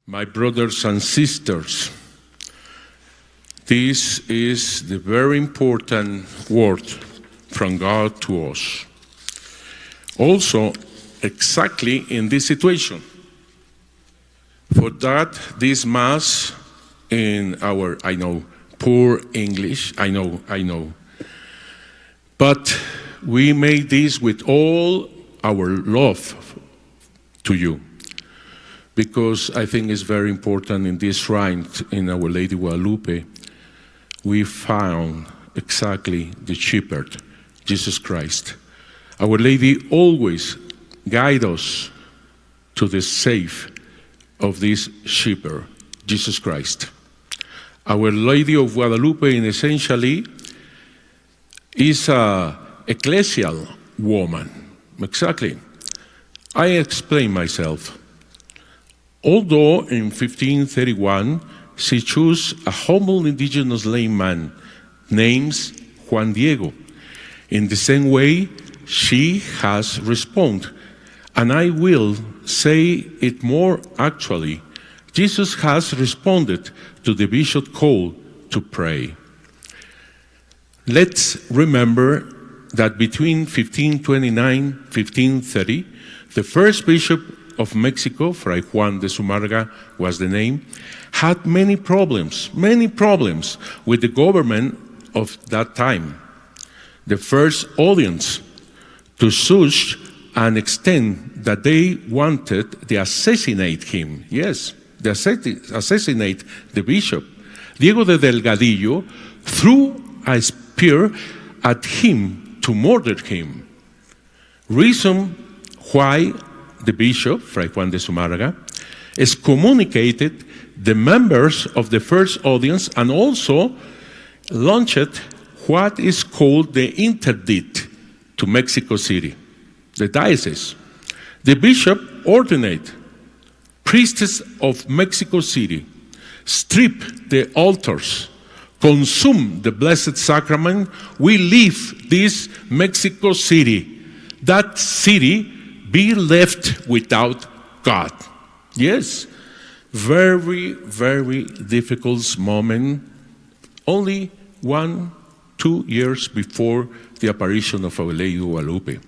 My brothers and sisters, this is the very important word from God to us. Also, exactly in this situation. For that, this Mass in our, I know, poor English, I know. But we made this with all our love to you, because I think it's very important in this shrine in Our Lady Guadalupe, we found exactly the shepherd, Jesus Christ. Our Lady always guides us to the safe of this shepherd, Jesus Christ. Our Lady of Guadalupe, essentially, is an ecclesial woman. Exactly. I explain myself. Although in 1531, she chose a humble indigenous layman named Juan Diego. In the same way, she has responded. And I will say it more actually. Jesus has responded to the bishop's call to pray. Let's remember that between 1529 and 1530, the first bishop of Mexico, Fray Juan de Zumarraga was the name, had many problems with the government of that time. The first audience to such an extent that they wanted to assassinate him. Yes, they assassinate the bishop. Diego de Delgadillo threw a spear at him to murder him. Reason why the bishop, Fray Juan de Zumarraga, excommunicated the members of the first audience and also launched what is called the interdict to Mexico City, the diocese. The bishop ordained priests of Mexico City, strip the altars, consume the Blessed Sacrament. We leave this Mexico City. That city be left without God. Yes, very, very difficult moment, only 1-2 years before the apparition of Our Lady Guadalupe.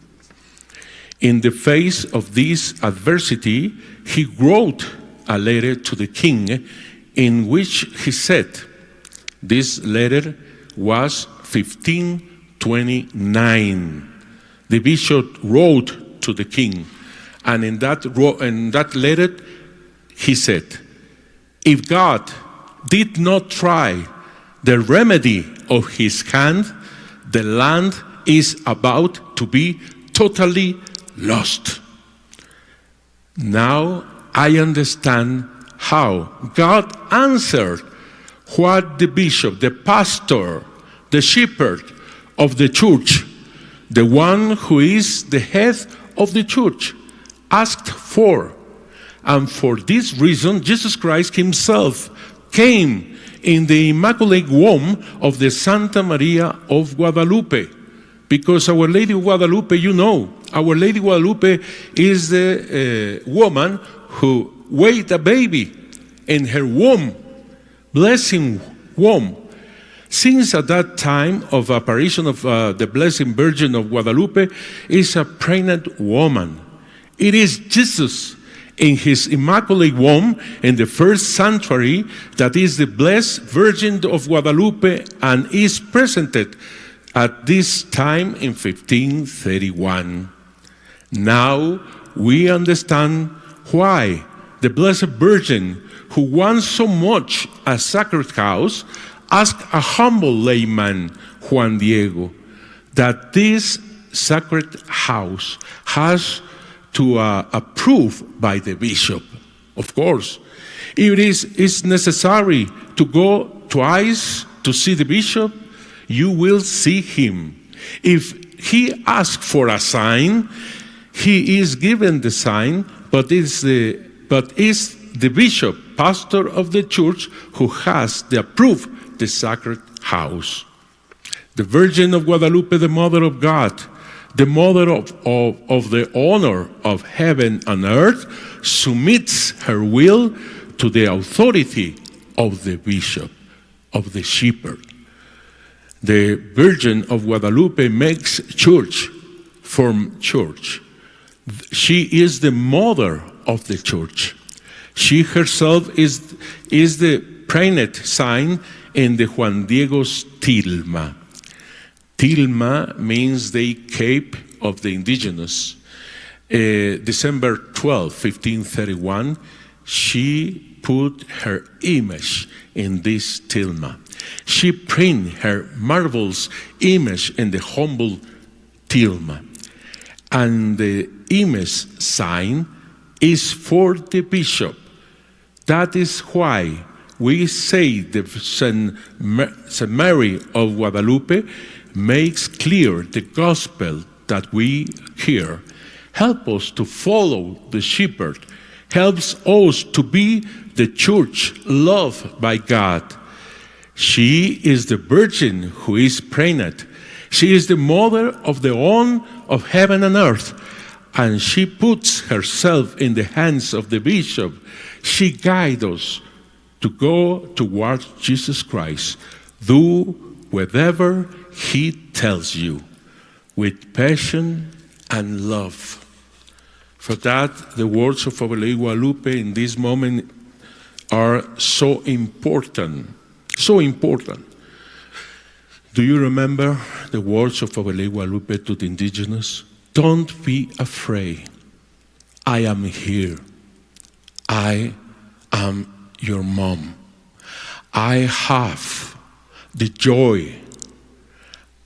In the face of this adversity, he wrote a letter to the king in which he said, this letter was 1529. The bishop wrote to the king, and in that letter he said, if God did not try the remedy of his hand, the land is about to be totally lost. Now I understand how God answered what the bishop, the pastor, the shepherd of the church, the one who is the head of the church, asked for. And for this reason, Jesus Christ himself came in the Immaculate Womb of the Santa Maria of Guadalupe. Because Our Lady of Guadalupe, you know, Our Lady Guadalupe is the woman who weighed a baby in her womb, blessing womb. Since at that time of apparition of the Blessed Virgin of Guadalupe is a pregnant woman. It is Jesus in his Immaculate Womb in the first sanctuary that is the Blessed Virgin of Guadalupe and is presented at this time in 1531. Now we understand why the Blessed Virgin, who wants so much a sacred house, asked a humble layman, Juan Diego, that this sacred house has to approve by the bishop. Of course, if it is necessary to go twice to see the bishop, you will see him. If he asks for a sign, he is given the sign, but is the bishop, pastor of the church, who has to approve the sacred house. The Virgin of Guadalupe, the Mother of God, the Mother of the honor of heaven and earth, submits her will to the authority of the bishop, of the shepherd. The Virgin of Guadalupe makes church from church. She is the mother of the church. She herself is the pregnant sign in the Juan Diego's tilma. Tilma means the cape of the indigenous. December 12, 1531, she put her image in this tilma. She printed her marvelous image in the humble tilma. And the image sign is for the bishop. That is why we say the Saint Mary of Guadalupe makes clear the gospel that we hear. Help us to follow the shepherd. Helps us to be the church loved by God. She is the Virgin who is pregnant. She is the mother of the own of heaven and earth. And she puts herself in the hands of the bishop. She guides us to go towards Jesus Christ. Do whatever he tells you with passion and love. For that, the words of Our Lady Guadalupe in this moment are so important. So important. Do you remember the words of Our Lady Guadalupe to the indigenous? Don't be afraid. I am here. I am your mom. I have the joy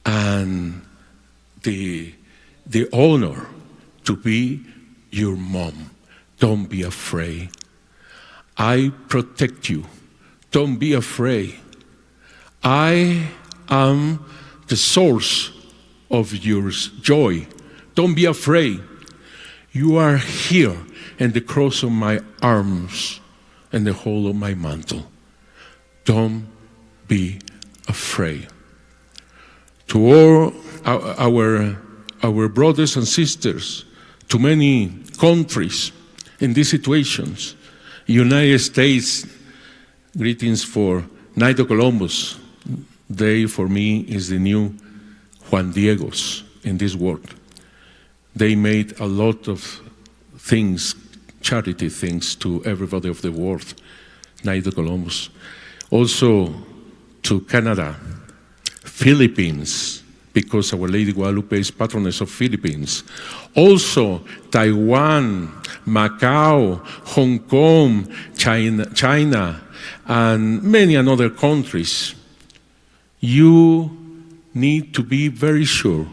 and the honor to be your mom. Don't be afraid. I protect you. Don't be afraid. I am the source of your joy. Don't be afraid. You are here in the cross of my arms and the whole of my mantle. Don't be afraid. To all our brothers and sisters, to many countries in these situations, United States, greetings for Night of Columbus. Day for me is the new Juan Diegos in this world. They made a lot of things, charity things, to everybody of the world. Night of Columbus. Also to Canada, Philippines, because Our Lady Guadalupe is patroness of Philippines. Also Taiwan, Macau, Hong Kong, China, and many other countries. You need to be very sure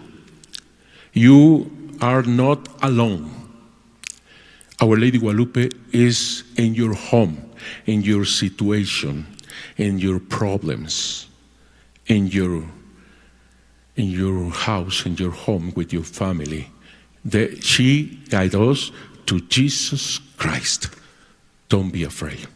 you are not alone. Our Lady Guadalupe is in your home, in your situation, in your problems, in your house, in your home with your family. She guides us to Jesus Christ. Don't be afraid.